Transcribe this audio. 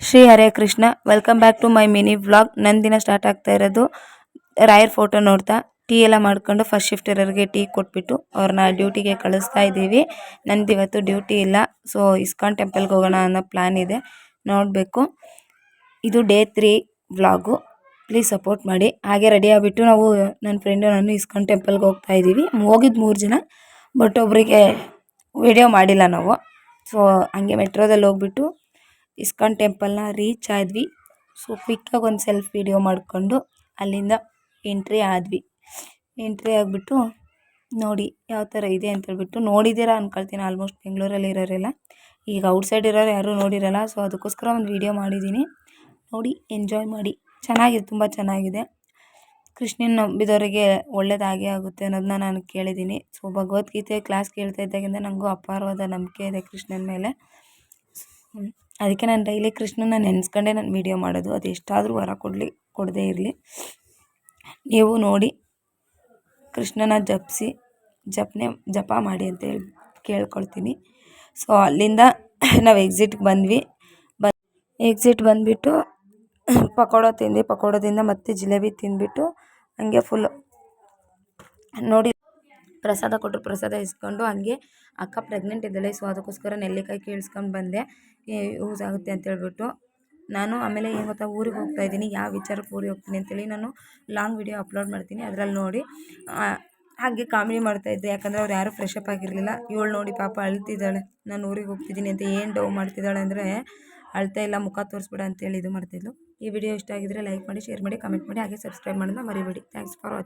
Shri Hare Krishna. Welcome back to my mini vlog. ನನ್ನ ದಿನ start ಆಗ್ತಾ ಇರೋದು ರಾಯರ್ ಫೋಟೋ ನೋಡ್ತಾ ಟೀ ಎಲ್ಲ ಮಾಡ್ಕೊಂಡು ಫಸ್ಟ್ ಶಿಫ್ಟ್ ಇರೋರಿಗೆ ಟೀ ಕೊಟ್ಬಿಟ್ಟು ಅವ್ರನ್ನ ಡ್ಯೂಟಿಗೆ ಕಳಿಸ್ತಾ ಇದ್ದೀವಿ. ನಂದು ಇವತ್ತು ಡ್ಯೂಟಿ ಇಲ್ಲ, ಸೊ ಇಸ್ಕಾನ್ ಟೆಂಪಲ್ಗೆ ಹೋಗೋಣ ಅನ್ನೋ ಪ್ಲ್ಯಾನ್ ಇದೆ, ನೋಡಬೇಕು. ಇದು ಡೇ 3 ವ್ಲಾಗು. ಪ್ಲೀಸ್ ಸಪೋರ್ಟ್ ಮಾಡಿ. ಹಾಗೆ ರೆಡಿ ಆಗಿಬಿಟ್ಟು ನಾವು ನನ್ನ ಫ್ರೆಂಡು ನಾನು ಇಸ್ಕಾನ್ ಟೆಂಪಲ್ಗೆ ಹೋಗ್ತಾ ಇದ್ದೀವಿ. ಹೋಗಿದ್ದು 3 ಜನ, ಬಟ್ ಒಬ್ಬರಿಗೆ ವಿಡಿಯೋ ಮಾಡಿಲ್ಲ ನಾವು. ಸೊ ಹಂಗೆ ಮೆಟ್ರೋದಲ್ಲಿ ಹೋಗ್ಬಿಟ್ಟು ಇಸ್ಕಾನ್ ಟೆಂಪಲ್ನ ರೀಚ್ ಆದ್ವಿ. ಸೊ ಕ್ವಿಕ್ಕಾಗಿ ಒಂದು ಸೆಲ್ಫ್ ವಿಡಿಯೋ ಮಾಡಿಕೊಂಡು ಅಲ್ಲಿಂದ ಎಂಟ್ರಿ ಆದ್ವಿ. ಎಂಟ್ರಿ ಆಗಿಬಿಟ್ಟು ನೋಡಿ ಯಾವ ಥರ ಇದೆ ಅಂತ ಹೇಳ್ಬಿಟ್ಟು ನೋಡಿದ್ದೀರಾ ಅಂದ್ಕೊಳ್ತೀನಿ ಆಲ್ಮೋಸ್ಟ್ ಬೆಂಗಳೂರಲ್ಲಿ ಇರೋರೆಲ್ಲ. ಈಗ ಔಟ್ಸೈಡ್ ಇರೋರು ಯಾರೂ ನೋಡಿರಲ್ಲ, ಸೊ ಅದಕ್ಕೋಸ್ಕರ ಒಂದು ವಿಡಿಯೋ ಮಾಡಿದ್ದೀನಿ. ನೋಡಿ ಎಂಜಾಯ್ ಮಾಡಿ. ಚೆನ್ನಾಗಿದೆ, ತುಂಬ ಚೆನ್ನಾಗಿದೆ. ಕೃಷ್ಣನ ನಂಬಿದವರಿಗೆ ಒಳ್ಳೇದಾಗೇ ಆಗುತ್ತೆ ಅನ್ನೋದನ್ನ ನಾನು ಕೇಳಿದ್ದೀನಿ. ಸೊ ಭಗವದ್ಗೀತೆ ಕ್ಲಾಸ್ ಕೇಳ್ತಾ ಇದ್ದಾಗಿಂದ ನನಗೂ ಅಪಾರವಾದ ನಂಬಿಕೆ ಇದೆ ಕೃಷ್ಣನ ಮೇಲೆ. ಅದಕ್ಕೆ ನಾನು ಡೈಲಿ ಕೃಷ್ಣನ ನೆನೆಸ್ಕೊಂಡೇ ನಾನು ವೀಡಿಯೋ ಮಾಡೋದು. ಅದು ಎಷ್ಟಾದರೂ ವರ ಕೊಡದೇ ಇರಲಿ. ನೀವು ನೋಡಿ ಕೃಷ್ಣನ ಜಪ ಮಾಡಿ ಅಂತ ಹೇಳಿ ಕೇಳ್ಕೊಳ್ತೀನಿ. ಸೊ ಅಲ್ಲಿಂದ ನಾವು ಎಕ್ಸಿಟ್ಗೆ ಬಂದ್ವಿ. ಎಕ್ಸಿಟ್ ಬಂದುಬಿಟ್ಟು ಪಕೋಡದಿಂದ ಮತ್ತೆ ಜಿಲೇಬಿ ತಿಂದ್ಬಿಟ್ಟು ಹಂಗೆ ಫುಲ್ಲು ನೋಡಿ ಪ್ರಸಾದ ಕೊಟ್ಟರು. ಪ್ರಸಾದ ಇಸ್ಕೊಂಡು ಹಂಗೆ ಅಕ್ಕ ಪ್ರೆಗ್ನೆಂಟ್ ಇದ್ದಾಳೆ, ಸೊ ಅದಕ್ಕೋಸ್ಕರ ನೆಲ್ಲಿಕಾಯಿ ಕೇಳಿಸ್ಕೊಂಡು ಬಂದೆ, ಯೂಸ್ ಆಗುತ್ತೆ ಅಂತ ಹೇಳ್ಬಿಟ್ಟು. ನಾನು ಆಮೇಲೆ ಏನು ಗೊತ್ತಾ, ಊರಿಗೆ ಹೋಗ್ತಾ ಇದ್ದೀನಿ. ಯಾವ ವಿಚಾರಕ್ಕೆ ಊರಿಗೆ ಹೋಗ್ತೀನಿ ಅಂತೇಳಿ ನಾನು ಲಾಂಗ್ ವಿಡಿಯೋ ಅಪ್ಲೋಡ್ ಮಾಡ್ತೀನಿ, ಅದರಲ್ಲಿ ನೋಡಿ. ಹಾಗೆ ಕಾಮಿಡಿ ಮಾಡ್ತಾಯಿದ್ದೆ, ಯಾಕಂದರೆ ಅವ್ರು ಯಾರೂ ಫ್ರೆಶ್ ಅಪ್ ಆಗಿರಲಿಲ್ಲ. ಇವಳು ನೋಡಿ ಪಾಪ ಅಳ್ತಿದ್ದಾಳೆ, ನಾನು ಊರಿಗೆ ಹೋಗ್ತಿದ್ದೀನಿ ಅಂತ. ಏನು ಡವ್ ಮಾಡ್ತಿದ್ದಾಳೆ ಅಂದರೆ ಅಳ್ತಾ ಇಲ್ಲ, ಮುಖ ತೋರಿಸ್ಬೇಡ ಅಂತೇಳಿ ಇದು ಮಾಡ್ತಿದ್ಲು. ಈ ವಿಡಿಯೋ ಇಷ್ಟ ಆಗಿದ್ರೆ ಲೈಕ್ ಮಾಡಿ, ಶೇರ್ ಮಾಡಿ, ಕಮೆಂಟ್ ಮಾಡಿ, ಹಾಗೆ ಸಬ್ಸ್ಕ್ರೈಬ್ ಮಾಡೋದನ್ನ ಮರಿಬೇಡಿ. Thanks for watching.